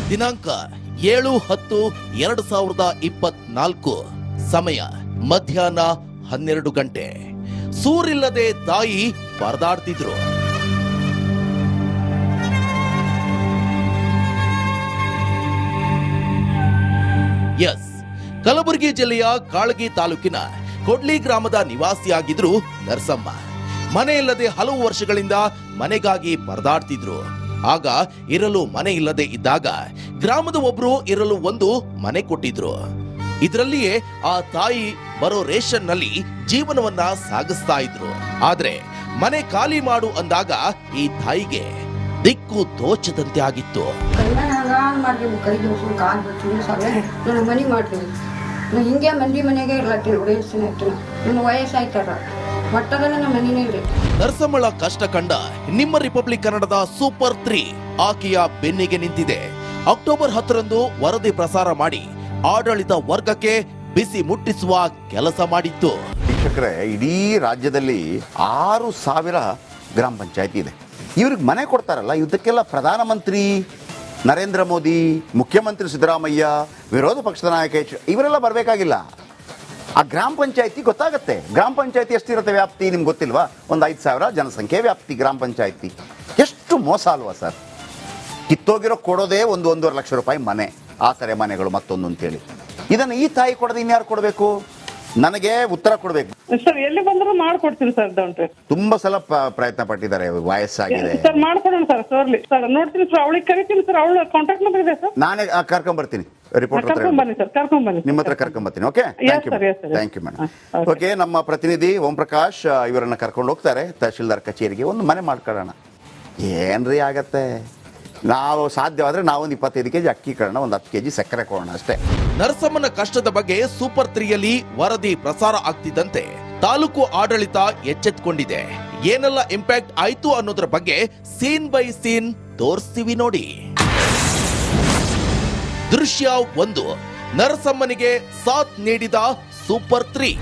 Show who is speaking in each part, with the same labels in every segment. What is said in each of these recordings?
Speaker 1: ದಿನಾಂಕ 7/10/2024 ಸಮಯ ಮಧ್ಯಾಹ್ನ 12 ಗಂಟೆ. ಸೂರಿಲ್ಲದೆ ತಾಯಿ ಪರದಾಡ್ತಿದ್ರು. ಎಸ್, ಕಲಬುರಗಿ ಜಿಲ್ಲೆಯ ಕಾಳಗಿ ತಾಲೂಕಿನ ಕೊಡ್ಲಿ ಗ್ರಾಮದ ನಿವಾಸಿಯಾಗಿದ್ರು ನರಸಮ್ಮ. ಮನೆಯಿಲ್ಲದೆ ಹಲವು ವರ್ಷಗಳಿಂದ ಮನೆಗಾಗಿ ಪರದಾಡ್ತಿದ್ರು. ಆಗ ಇರಲು ಮನೆ ಇಲ್ಲದೆ ಇದ್ದಾಗ ಗ್ರಾಮದ ಒಬ್ರು ಇರಲು ಒಂದು ಮನೆ ಕೊಟ್ಟಿದ್ರು. ಇದರಲ್ಲಿಯೇ ಆ ತಾಯಿ ಬರೋ ರೇಷನ್ ನಲ್ಲಿ ಜೀವನವನ್ನ ಸಾಗಿಸ್ತಾ ಇದ್ರು. ಆದ್ರೆ ಮನೆ ಖಾಲಿ ಮಾಡು ಅಂದಾಗ ಈ ತಾಯಿಗೆ ದಿಕ್ಕು ತೋಚದಂತೆ ಆಗಿತ್ತು.
Speaker 2: ಹಿಂಗೆ ಮಂದಿ ಮನೆಗೆ ಇರ್ಲತ್ತೀನಿ ನನ್ನ ವಯಸ್ಸಾಯ್ತಾರ
Speaker 1: ನರಸಮ್ಮಳ ಕಷ್ಟ ಕಂಡ ನಿಮ್ಮ ರಿಪಬ್ಲಿಕ್ ಕನ್ನಡದ ಸೂಪರ್ 3 ಆಕೆಯ ಬೆನ್ನಿಗೆ ನಿಂತಿದೆ. ಅಕ್ಟೋಬರ್ 10ರಂದು ವರದಿ ಪ್ರಸಾರ ಮಾಡಿ ಆಡಳಿತ ವರ್ಗಕ್ಕೆ ಬಿಸಿ ಮುಟ್ಟಿಸುವ ಕೆಲಸ ಮಾಡಿತ್ತು.
Speaker 3: ಶಿಕ್ಷಕರೇ, ಇಡೀ ರಾಜ್ಯದಲ್ಲಿ 6,000 ಗ್ರಾಮ ಪಂಚಾಯತಿ ಇದೆ. ಇವ್ರಿಗೆ ಮನೆ ಕೊಡ್ತಾರಲ್ಲ, ಇದಕ್ಕೆಲ್ಲ ಪ್ರಧಾನಮಂತ್ರಿ ನರೇಂದ್ರ ಮೋದಿ, ಮುಖ್ಯಮಂತ್ರಿ ಸಿದ್ದರಾಮಯ್ಯ, ವಿರೋಧ ಪಕ್ಷದ ನಾಯಕ ಇವರೆಲ್ಲ ಬರಬೇಕಾಗಿಲ್ಲ. ಆ ಗ್ರಾಮ ಪಂಚಾಯತಿ ಗೊತ್ತಾಗತ್ತೆ. ಗ್ರಾಮ ಪಂಚಾಯತಿ ಎಷ್ಟಿರುತ್ತೆ ವ್ಯಾಪ್ತಿ ನಿಮ್ಗೆ ಗೊತ್ತಿಲ್ವಾ? ಒಂದು 5,000 ಜನಸಂಖ್ಯೆ ವ್ಯಾಪ್ತಿ ಗ್ರಾಮ ಪಂಚಾಯತಿ. ಎಷ್ಟು ಮೋಸ ಅಲ್ವಾ ಸರ್? ಕಿತ್ತೋಗಿರೋ ಕೊಡೋದೇ 1-1.5 ಲಕ್ಷ ರೂಪಾಯಿ ಮನೆ, ಆ ಥರ ಮನೆಗಳು ಮತ್ತೊಂದು ಅಂತೇಳಿ. ಇದನ್ನು ಈ ತಾಯಿ ಕೊಡೋದು ಇನ್ಯಾರು ಕೊಡಬೇಕು? ನನಗೆ ಉತ್ತರ ಕೊಡಬೇಕು
Speaker 4: ಸರ್. ಎಲ್ಲಿ ಬಂದರೂ ಮಾಡ್ಕೊಡ್ತೀನಿ ಸರ್.
Speaker 3: ತುಂಬಾ ಸಲ ಪ್ರಯತ್ನ ಪಟ್ಟಿದ್ದಾರೆ, ವಯಸ್ಸಾಗಿದೆ
Speaker 4: ಸರ್. ಮಾಡ್ಕೊಡೋಣ ಸರ್. ಸರ್ ನೋಡ್ತೀನಿ ಸರ್, ಅವಳಿಗೆ ಕರಿತೀನಿ ಸರ್. ಅವಳು ಕಾಂಟ್ಯಾಕ್ಟ್ ನಂಬರ್ ಇದೆ ಸರ್.
Speaker 3: ನಾನೇ ಕರ್ಕೊಂಡ್ ಬರ್ತೀನಿ, ರಿಪೋರ್ಟ್
Speaker 4: ಬನ್ನಿ ಸರ್, ಕರ್ಕೊಂಡ್ ಬನ್ನಿ.
Speaker 3: ನಿಮ್ಮ ಹತ್ರ ಕರ್ಕೊಂಡ್ ಬರ್ತೀನಿ. Okay, thank you madam. Okay, ನಮ್ಮ ಪ್ರತಿನಿಧಿ ಓಂ ಪ್ರಕಾಶ್ ಇವರನ್ನ ಕರ್ಕೊಂಡು ಹೋಗ್ತಾರೆ ತಹಶೀಲ್ದಾರ್ ಕಚೇರಿಗೆ. ಒಂದು ಮನೆ ಮಾಡ್ಕೊಳ್ಳೋಣ, ಏನ್ರಿ ಆಗತ್ತೆ? ನಾವು ಸಾಧ್ಯವಾದ್ರೆ ನಾವೊಂದು 25 ಕೆಜಿ ಅಕ್ಕಿ ಕೊಡೋಣ, ಒಂದು 10 ಕೆಜಿ ಸಕ್ಕರೆ ಕೊಡೋಣ ಅಷ್ಟೇ.
Speaker 1: ನರಸಮ್ಮನ ಕಷ್ಟದ ಬಗ್ಗೆ ಸೂಪರ್ 3ಯಲ್ಲಿ ವರದಿ ಪ್ರಸಾರ ಆಗ್ತಿದ್ದಂತೆ ತಾಲೂಕು ಆಡಳಿತ ಎಚ್ಚೆತ್ತುಕೊಂಡಿದೆ. ಏನೆಲ್ಲ ಇಂಪ್ಯಾಕ್ಟ್ ಆಯ್ತು ಅನ್ನೋದ್ರ ಬಗ್ಗೆ ಸೀನ್ ಬೈ ಸೀನ್ ತೋರಿಸ್ತೀವಿ ನೋಡಿ. ದೃಶ್ಯ 1. ನರಸಮ್ಮನಿಗೆ ಸಾಥ್ ನೀಡಿದ ಸೂಪರ್ 3.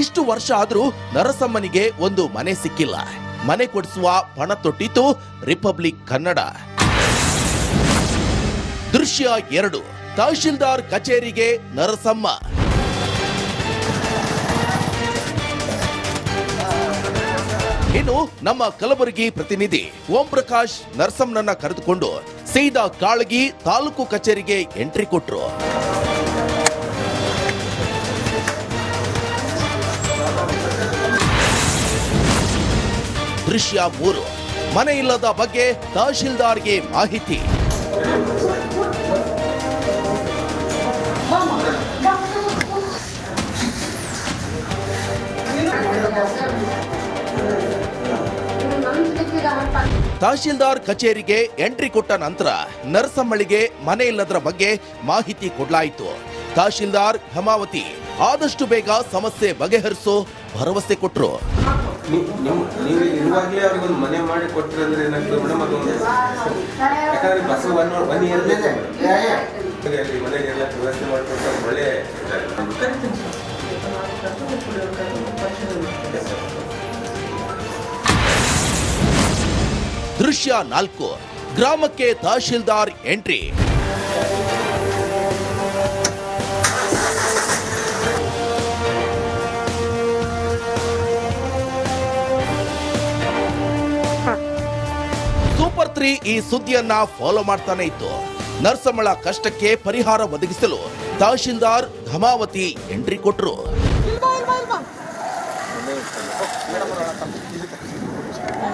Speaker 1: ಇಷ್ಟು ವರ್ಷ ಆದ್ರೂ ನರಸಮ್ಮನಿಗೆ ಒಂದು ಮನೆ ಸಿಕ್ಕಿಲ್ಲ. ಮನೆ ಕೊಡಿಸುವ ಪಣ ತೊಟ್ಟಿತು ರಿಪಬ್ಲಿಕ್ ಕನ್ನಡ. ದೃಶ್ಯ 2. ತಹಶೀಲ್ದಾರ್ ಕಚೇರಿಗೆ ನರಸಮ್ಮ. ಇನ್ನು ನಮ್ಮ ಕಲಬುರಗಿ ಪ್ರತಿನಿಧಿ ಓಂ ಪ್ರಕಾಶ್ ನರಸಮ್ಮನನ್ನ ಕರೆದುಕೊಂಡು ಸೀದಾ ಕಾಳಗಿ ತಾಲೂಕು ಕಚೇರಿಗೆ ಎಂಟ್ರಿ ಕೊಟ್ರು. ದೃಶ್ಯ 3. ಮನೆ ಇಲ್ಲದ ಬಗ್ಗೆ ತಹಶೀಲ್ದಾರ್ಗೆ ಮಾಹಿತಿ. ತಹಶೀಲ್ದಾರ್ ಕಚೇರಿಗೆ ಎಂಟ್ರಿ ಕೊಟ್ಟ ನಂತರ ನರಸಮ್ಮಳಿಗೆ ಮನೆ ಇಲ್ಲದರ ಬಗ್ಗೆ ಮಾಹಿತಿ ಕೊಡಲಾಯಿತು. ತಹಶೀಲ್ದಾರ್ ಹೇಮಾವತಿ ಆದಷ್ಟು ಬೇಗ ಸಮಸ್ಯೆ ಬಗೆಹರಿಸೋ ಭರವಸೆ ಕೊಟ್ರು.
Speaker 5: ನೀವು ಇರುವಾಗಲೇ ಅವ್ರಿಗೆ ಒಂದು ಮನೆ ಮಾಡಿ ಕೊಟ್ಟಿರಂದ್ರೆ ಏನಾಗ್ತದೆ ಮೇಡಮ್? ಅದೊಂದು ಯಾಕಂದ್ರೆ ಬಸ್ ಬನ್ನಿ ಮನೆಗೆಲ್ಲ ವ್ಯವಸ್ಥೆ ಮಾಡ್ಕೊಡ್ತಾರೆ. ಒಳ್ಳೆ
Speaker 1: ದೃಶ್ಯ 4. ಗ್ರಾಮಕ್ಕೆ ತಹಶೀಲ್ದಾರ್ ಎಂಟ್ರಿ. ಸೂಪರ್ 3 ಈ ಸುದ್ದಿಯನ್ನ ಫಾಲೋ ಮಾಡ್ತಾನೆ ಇತ್ತು. ನರಸಮ್ಮಳ ಕಷ್ಟಕ್ಕೆ ಪರಿಹಾರ ಒದಗಿಸಲು ತಹಶೀಲ್ದಾರ್ ಹೇಮಾವತಿ ಎಂಟ್ರಿ ಕೊಟ್ರು.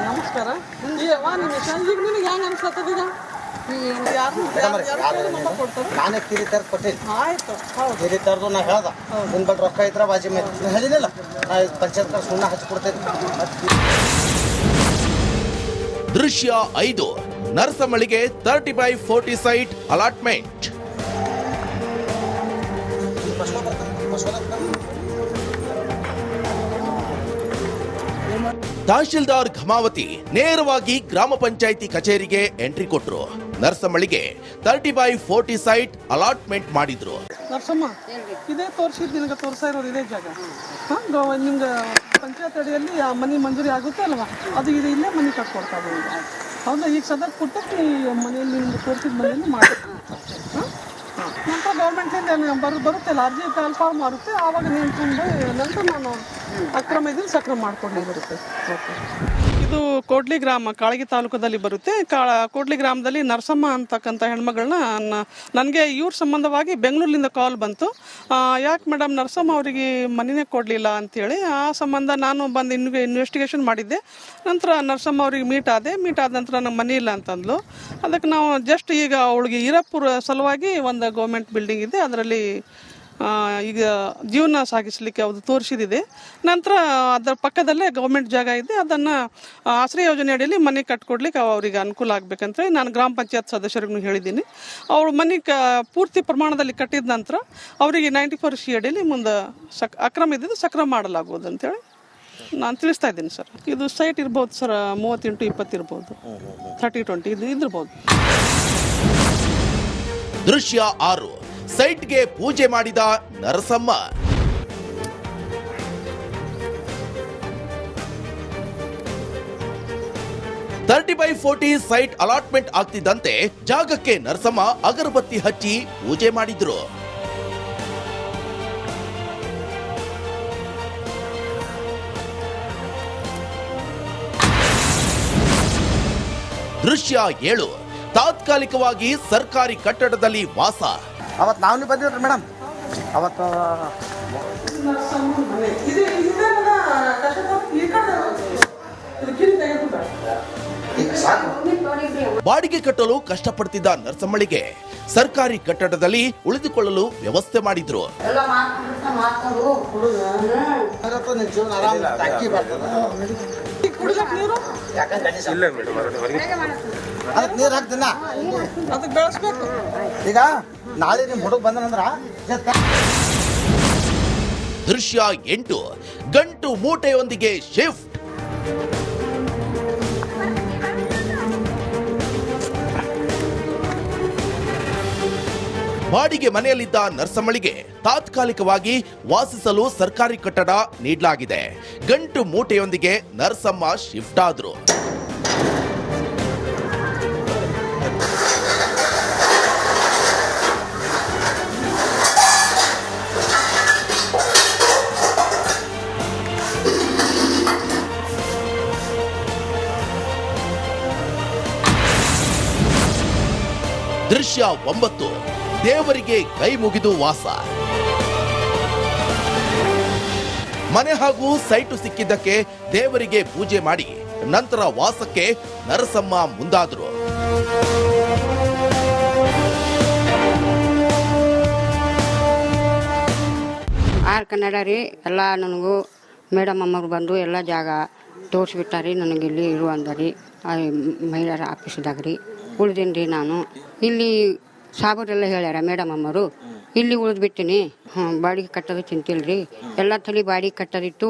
Speaker 4: ನಮಸ್ಕಾರ.
Speaker 6: ನಾನೇ ಕಿರಿತಾರ ಕೊಟ್ಟಿಲ್ಲ. ಕಿರಿತಾರ್ದು ನಾ ಹೇಳ್ದ ನಿನ್ ಬಲ್ ರೊಕ್ಕ ಇದ್ರ ಬಾಜಿ ಮೇಲೆ ಹೇಳಿದಿಲ್ಲ, ನಾ ಪಂಚಾಯತ್ ಕಡೆ ಸುಣ್ಣ ಹಚ್ಕೊಡ್ತೇನೆ.
Speaker 1: ದೃಶ್ಯ 5. ನರಸಮ್ಮಳಿಗೆ 30/40 ಸೈಟ್ ಅಲಾಟ್ಮೆಂಟ್. ತಹಶೀಲ್ದಾರ್ ಹೇಮಾವತಿ ನೇರವಾಗಿ ಗ್ರಾಮ ಪಂಚಾಯಿತಿ ಕಚೇರಿಗೆ ಎಂಟ್ರಿ ಕೊಟ್ರು. ನರಸಮ್ಮಳಿಗೆ 30/40 ಸೈಟ್ ಅಲಾಟ್ಮೆಂಟ್ ಮಾಡಿದ್ರು.
Speaker 4: ನರಸಮ್ಮ, ಇದೇ ತೋರಿಸಿದ್ ನಿನಗೆ ತೋರಿಸ್ತಾ ಇರೋದು ಇದೇ ಜಾಗ. ನಿಮ್ಗೆ ಪಂಚಾಯತ್ ಅಡಿಯಲ್ಲಿ ಆ ಮನೆ ಮಂಜೂರಿ ಆಗುತ್ತೆ ಅಲ್ವಾ? ಅದು ಇದು ಇಲ್ಲೇ ಮನೆ ಕಟ್ಕೊಡ್ತಾ ಇದ್ದೀವಿ. ಹೌದಾ? ಈಗ ಸದ್ಯ ಕೊಟ್ಟಕ್ಕೆ ಈ ಮನೆಯಲ್ಲಿ ನಿಮ್ಗೆ ತೋರಿಸಿದ ಮನೇಲಿ ಮಾಡಿ ನಂತರ ಗೌರ್ಮೆಂಟ್ನಿಂದ ಬರುತ್ತಲ್ಲ ಅರ್ಜಿ ಕಾಲ್ಫಾರ್ಮ್ ಬರುತ್ತೆ, ಆವಾಗ ನೀನು ತುಂಬ ನಂತರ ನಾನು ಅಕ್ರಮ ಇದ್ರೆ ಸಕ್ರಮ ಮಾಡ್ಕೊಂಡು ಬರುತ್ತೆ. ಓಕೆ, ಇದು ಕೋಡ್ಲಿ ಗ್ರಾಮ ಕಾಳಗಿ ತಾಲೂಕದಲ್ಲಿ ಬರುತ್ತೆ. ಕೋಡ್ಲಿ ಗ್ರಾಮದಲ್ಲಿ ನರಸಮ್ಮ ಅಂತಕ್ಕಂಥ ಹೆಣ್ಮಗಳನ್ನ ನನಗೆ ಇವ್ರ ಸಂಬಂಧವಾಗಿ ಬೆಂಗಳೂರಿನಿಂದ ಕಾಲ್ ಬಂತು. ಯಾಕೆ ಮೇಡಮ್ ನರಸಮ್ಮ ಅವರಿಗೆ ಮನೆಯೇ ಕೊಡಲಿಲ್ಲ ಅಂಥೇಳಿ. ಆ ಸಂಬಂಧ ನಾನು ಬಂದು ಇನ್ವೆಸ್ಟಿಗೇಷನ್ ಮಾಡಿದ್ದೆ. ನಂತರ ನರಸಮ್ಮ ಅವ್ರಿಗೆ ಮೀಟ್ ಆದ ನಂತರ ನಂಗೆ ಮನೆ ಇಲ್ಲ ಅಂತಂದ್ಲು. ಅದಕ್ಕೆ ನಾವು ಜಸ್ಟ್ ಈಗ ಅವಳಿಗೆ ಇರಪ್ಪುರ ಸಲುವಾಗಿ ಒಂದು ಗೌರ್ಮೆಂಟ್ ಬಿಲ್ಡಿಂಗ್ ಇದೆ, ಅದರಲ್ಲಿ ಈಗ ಜೀವನ ಸಾಗಿಸಲಿಕ್ಕೆ ಅದು ತೋರಿಸಿದಿದೆ. ನಂತರ ಅದರ ಪಕ್ಕದಲ್ಲೇ ಗೌರ್ಮೆಂಟ್ ಜಾಗ ಇದೆ, ಅದನ್ನು ಆಶ್ರಯ ಯೋಜನೆ ಅಡಿಯಲ್ಲಿ ಮನೆ ಕಟ್ಕೊಡ್ಲಿಕ್ಕೆ ಅವರಿಗೆ ಅನುಕೂಲ ಆಗಬೇಕಂತೇಳಿ ನಾನು ಗ್ರಾಮ ಪಂಚಾಯತ್ ಸದಸ್ಯರಿಗೂ ಹೇಳಿದ್ದೀನಿ. ಅವಳು ಮನೆ ಪೂರ್ತಿ ಪ್ರಮಾಣದಲ್ಲಿ ಕಟ್ಟಿದ ನಂತರ ಅವರಿಗೆ 94C ಅಡಿಯಲ್ಲಿ ಮುಂದೆ ಅಕ್ರಮ ಇದ್ದಿದ್ದು ಸಕ್ರಮ ಮಾಡಲಾಗುವುದು ಅಂತೇಳಿ ನಾನು ತಿಳಿಸ್ತಾ ಇದ್ದೀನಿ ಸರ್. ಇದು ಸೈಟ್ ಇರ್ಬೋದು ಸರ್, 30x20 ಇರ್ಬೋದು, 30x20 ಇದು ಇದಿರ್ಬೋದು.
Speaker 1: ದೃಶ್ಯ 6. ಸೈಟ್ಗೆ ಪೂಜೆ ಮಾಡಿದ Narasamma. Thirty by 40 site allotment ಆಗ್ತಿದ್ದಂತೆ ಜಾಗಕ್ಕೆ ನರಸಮ್ಮ ಅಗರಬತ್ತಿ ಹಚ್ಚಿ ಪೂಜೆ ಮಾಡಿದ್ರು. ದೃಶ್ಯ 7. ತಾತ್ಕಾಲಿಕವಾಗಿ ಸರ್ಕಾರಿ ಕಟ್ಟಡದಲ್ಲಿ ವಾಸ.
Speaker 6: ಅವತ್ತು ನಾವು ಬಂದಿವ್ರಿ ಮೇಡಮ್, ಅವತ್ತು
Speaker 1: ಬಾಡಿಗೆ ಕಟ್ಟಲು ಕಷ್ಟಪಡ್ತಿದ್ದ ನರಸಮ್ಮಳಿಗೆ ಸರ್ಕಾರಿ ಕಟ್ಟಡದಲ್ಲಿ ಉಳಿದುಕೊಳ್ಳಲು ವ್ಯವಸ್ಥೆ ಮಾಡಿದ್ರು.
Speaker 6: ಜೀವನ ಆರಾಮ ಅಕ್ಕಿ ಬರ್ತದೆ, ಅದಕ್ಕೆ ನೀರು ಹಾಕ್ತೀನ,
Speaker 4: ಅದಕ್ಕೆ ಬೆಳೆಸ್ಬೇಕು.
Speaker 6: ಈಗ ನಾಳೆ ನಿಮ್ಮ ಹುಡುಗ ಬಂದನಂದ್ರ
Speaker 1: ದೃಶ್ಯ 8. ಗಂಟು ಮೂಟೆಯೊಂದಿಗೆ ಶಿಫ್ಟ್. ಬಾಡಿಗೆ ಮನೆಯಲ್ಲಿದ್ದ ನರಸಮ್ಮಳಿಗೆ ತಾತ್ಕಾಲಿಕವಾಗಿ ವಾಸಿಸಲು ಸರ್ಕಾರಿ ಕಟ್ಟಡ ನೀಡಲಾಗಿದೆ. ಗಂಟು ಮೂಟೆಯೊಂದಿಗೆ ನರಸಮ್ಮ ಶಿಫ್ಟ್ ಆದ್ರು. ದೃಶ್ಯ 9. ದೇವರಿಗೆ ಕೈ ಮುಗಿದು ವಾಸ. ಮನೆ ಹಾಗೂ ಸೈಟು ಸಿಕ್ಕಿದ್ದಕ್ಕೆ ದೇವರಿಗೆ ಪೂಜೆ ಮಾಡಿ ನಂತರ ವಾಸಕ್ಕೆ ನರಸಮ್ಮ ಮುಂದಾದ್ರು.
Speaker 2: ಕನ್ನಡ ರೀ ಎಲ್ಲ ನನಗೂ ಮೇಡಮ್ ಅಮ್ಮರು ಬಂದು ಎಲ್ಲ ಜಾಗ ತೋರಿಸ್ಬಿಟ್ಟಾರಿ. ನನಗೆ ಇಲ್ಲಿ ಇರು ಅಂದರಿ ಮಹಿಳೆಯರ ಆಫೀಸ್ದಾಗ ರೀ ಉಳ್ದೀನಿ ರೀ. ನಾನು ಇಲ್ಲಿ ಸಾಬರೆಲ್ಲ ಹೇಳ್ಯಾರ ಮೇಡಮ್ ಅಮ್ಮರು, ಇಲ್ಲಿ ಉಳಿದ್ಬಿಟ್ಟಿನಿ. ಬಾಡಿಗೆ ಕಟ್ಟೋದು ಚಿಂತಿಲ್ಲ ರೀ, ಎಲ್ಲ ತಲೆ ಬಾಡಿಗೆ ಕಟ್ಟೋದಿತ್ತು.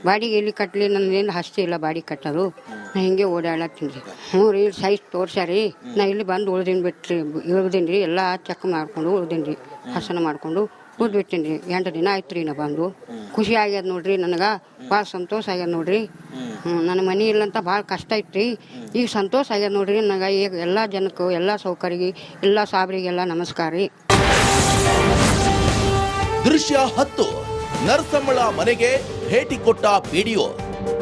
Speaker 2: ಬಾಡಿಗೆ ಎಲ್ಲಿ ಕಟ್ಟಲಿ, ನನ್ನದೇನು ಹಸ್ತಿ ಇಲ್ಲ ಬಾಡಿಗೆ ಕಟ್ಟೋದು. ನಾ ಹಿಂಗೆ ಓಡಾಡತ್ತೀನಿ ರೀ. ಹ್ಞೂ ರೀ, ಸೈಜ್ ತೋರ್ಸ್ಯಾರಿ. ನಾ ಇಲ್ಲಿ ಬಂದು ಉಳ್ದೀನಿ ರೀ. ಎಲ್ಲ ಚೆಕ್ ಮಾಡ್ಕೊಂಡು ಉಳ್ದೀನಿ ರೀ, ಹಸನ ಮಾಡ್ಕೊಂಡು ಉಳ್ದ್ಬಿಟ್ಟಿನಿ ರೀ. 8 ದಿನ ಆಯ್ತು ರೀ ನಾ ಬಂದು. ಖುಷಿ ಆಗ್ಯದ ನೋಡ್ರಿ, ನನಗೆ ಭಾಳ ಸಂತೋಷ ಆಗ್ಯದ ನೋಡ್ರಿ. ನನ್ನ ಮನೆ ಇಲ್ಲಂತ ಭಾಳ ಕಷ್ಟ ಐತ್ರಿ, ಈಗ ಸಂತೋಷ ಆಗ್ಯದ ನೋಡ್ರಿ ನನಗೆ. ಈಗ ಎಲ್ಲ ಜನಕ್ಕೂ, ಎಲ್ಲ ಸೌಕರ್ಯಗೆ, ಎಲ್ಲ ಸಾಬ್ರಿಗೆಲ್ಲ ನಮಸ್ಕಾರ ರೀ.
Speaker 1: ದೃಶ್ಯ 10. ನರಸಮ್ಮಳ ಮನೆಗೆ ಭೇಟಿ ಕೊಟ್ಟ ಪಿಡಿಒ.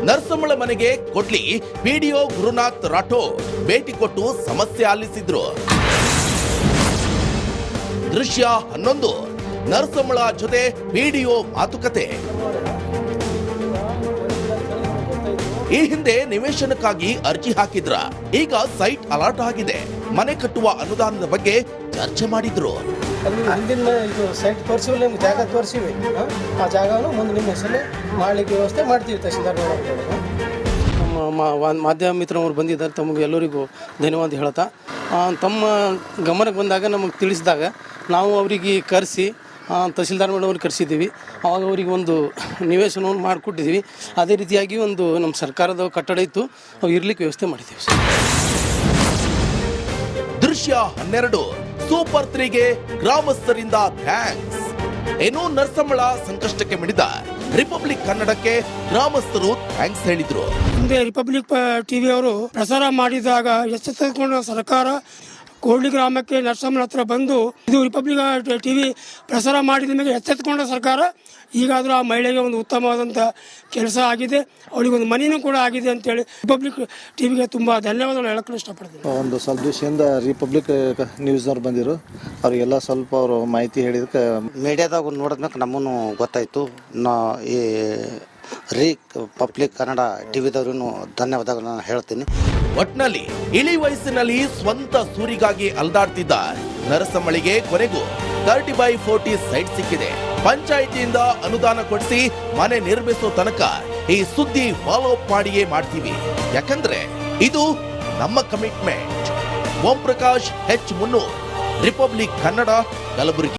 Speaker 1: ನರಸಮ್ಮಳ ಮನೆಗೆ ಕೊಡ್ಲಿ ಪಿಡಿಒ ಗುರುನಾಥ್ ರಾಠೋಡ್ ಭೇಟಿ ಕೊಟ್ಟು ಸಮಸ್ಯೆ ಆಲಿಸಿದ್ರು. ದೃಶ್ಯ 11. ನರಸಮ್ಮಳ ಜೊತೆ ಪಿಡಿಒ ಮಾತುಕತೆ. ಈ ಹಿಂದೆ ನಿವೇಶನಕ್ಕಾಗಿ ಅರ್ಜಿ ಹಾಕಿದ್ರ, ಈಗ ಸೈಟ್ ಅಲಾಟ್ ಆಗಿದೆ. ಮನೆ ಕಟ್ಟುವ ಅನುದಾನದ ಬಗ್ಗೆ ಚರ್ಚೆ ಮಾಡಿದ್ರು.
Speaker 7: ಹಿಂದಿನ ಇದು ಸೈಟ್ ತೋರಿಸಿವಿ, ನಿಮ್ಗೆ ಜಾಗ ತೋರಿಸಿವಿ. ಆ ಜಾಗವನ್ನು ಮುಂದೆ ನಿಮ್ಮ ಹೆಸರು ಮಾಡಲಿಕ್ಕೆ ವ್ಯವಸ್ಥೆ ಮಾಡ್ತೀವಿ ತಹಶೀಲ್ದಾರ್ ನಮ್ಮ ಮಾಧ್ಯಮ ಮಿತ್ರವರು ಬಂದಿದ್ದಾರೆ. ತಮಗೆ ಎಲ್ಲರಿಗೂ ಧನ್ಯವಾದ ಹೇಳ್ತಾ, ತಮ್ಮ ಗಮನಕ್ಕೆ ಬಂದಾಗ ನಮಗೆ ತಿಳಿಸಿದಾಗ ನಾವು ಅವರಿಗೆ ಕರೆಸಿ ತಹಶೀಲ್ದಾರ್ ಮೇಡಮ್ ಕರೆಸಿದ್ದೀವಿ. ಆವಾಗ ಅವರಿಗೆ ಒಂದು ನಿವೇಶನವನ್ನು ಮಾಡಿಕೊಟ್ಟಿದ್ದೀವಿ. ಅದೇ ರೀತಿಯಾಗಿ ಒಂದು ನಮ್ಮ ಸರ್ಕಾರದ ಕಟ್ಟಡ ಇತ್ತು, ಅವು ಇರ್ಲಿಕ್ಕೆ ವ್ಯವಸ್ಥೆ ಮಾಡಿದ್ದೀವಿ.
Speaker 1: ದೃಶ್ಯ 12. ಸೂಪರ್ 3ಗೆ ಗ್ರಾಮಸ್ಥರಿಂದ ಥ್ಯಾಂಕ್ಸ್. ಏನೋ ನರಸಮ್ಮಳ ಸಂಕಷ್ಟಕ್ಕೆ ಮಿಡಿದ ರಿಪಬ್ಲಿಕ್ ಕನ್ನಡಕ್ಕೆ ಗ್ರಾಮಸ್ಥರು ಥ್ಯಾಂಕ್ಸ್ ಹೇಳಿದ್ರು.
Speaker 8: ಹಿಂದೆ ರಿಪಬ್ಲಿಕ್ ಟಿವಿ ಅವರು ಪ್ರಸಾರ ಮಾಡಿದಾಗ ಎಚ್ಚೆತ್ತುಕೊಂಡ ಸರ್ಕಾರ ಕೋಡ್ಲಿ ಗ್ರಾಮಕ್ಕೆ ನರಸಮ್ಮನ ಹತ್ರ ಬಂದು ಇದು ರಿಪಬ್ಲಿಕ್ ಟಿವಿ ಪ್ರಸಾರ ಮಾಡಿದ ಮೇಲೆ ಎಚ್ಚೆತ್ತುಕೊಂಡ ಸರ್ಕಾರ ಈಗಾದರೂ ಆ ಮಹಿಳೆಗೆ ಒಂದು ಉತ್ತಮವಾದಂಥ ಕೆಲಸ ಆಗಿದೆ, ಅವಳಿಗೊಂದು ಮನೆಯೂ ಕೂಡ ಆಗಿದೆ ಅಂತೇಳಿ ರಿಪಬ್ಲಿಕ್ ಟಿವಿಗೆ ತುಂಬ ಧನ್ಯವಾದಗಳು ಹೇಳಕ್ಕೆ ಇಷ್ಟಪಡ್ತೀನಿ.
Speaker 9: ಒಂದು ಸ್ವಲ್ಪ ದಿವಸದಿಂದ ರಿಪಬ್ಲಿಕ್ ನ್ಯೂಸ್ನವ್ರು ಬಂದಿರು, ಅವರಿಗೆಲ್ಲ ಸ್ವಲ್ಪ ಅವರು ಮಾಹಿತಿ ಹೇಳಿದಕ್ಕೆ
Speaker 6: ಮೀಡಿಯಾದಾಗ ನೋಡಿದ್ಮೇಲೆ ನಮ್ಮನ್ನು ಗೊತ್ತಾಯಿತು. ಈ ಪಬ್ಲಿಕ್ ಕನ್ನಡ ಟಿವಿದವ್ರೂ ಧನ್ಯವಾದಗಳನ್ನ ಹೇಳ್ತೀನಿ.
Speaker 1: ಒಟ್ನಲ್ಲಿ ಇಳಿ ವಯಸ್ಸಿನಲ್ಲಿ ಸ್ವಂತ ಸೂರಿಗಾಗಿ ಅಲ್ದಾಡ್ತಿದ್ದ ನರಸಮ್ಮಳಿಗೆ ಕೊನೆಗೂ 30/40 ಸೈಟ್ ಸಿಕ್ಕಿದೆ. ಪಂಚಾಯಿತಿಯಿಂದ ಅನುದಾನ ಕೊಡಿಸಿ ಮನೆ ನಿರ್ಮಿಸೋ ತನಕ ಈ ಸುದ್ದಿ ಫಾಲೋ ಅಪ್ ಮಾಡಿಯೇ ಮಾಡ್ತೀವಿ, ಯಾಕಂದ್ರೆ ಇದು ನಮ್ಮ ಕಮಿಟ್ಮೆಂಟ್. ಓಂ ಪ್ರಕಾಶ್ H. ಮುನ್ನೂರ್, ರಿಪಬ್ಲಿಕ್ ಕನ್ನಡ, ಕಲಬುರಗಿ.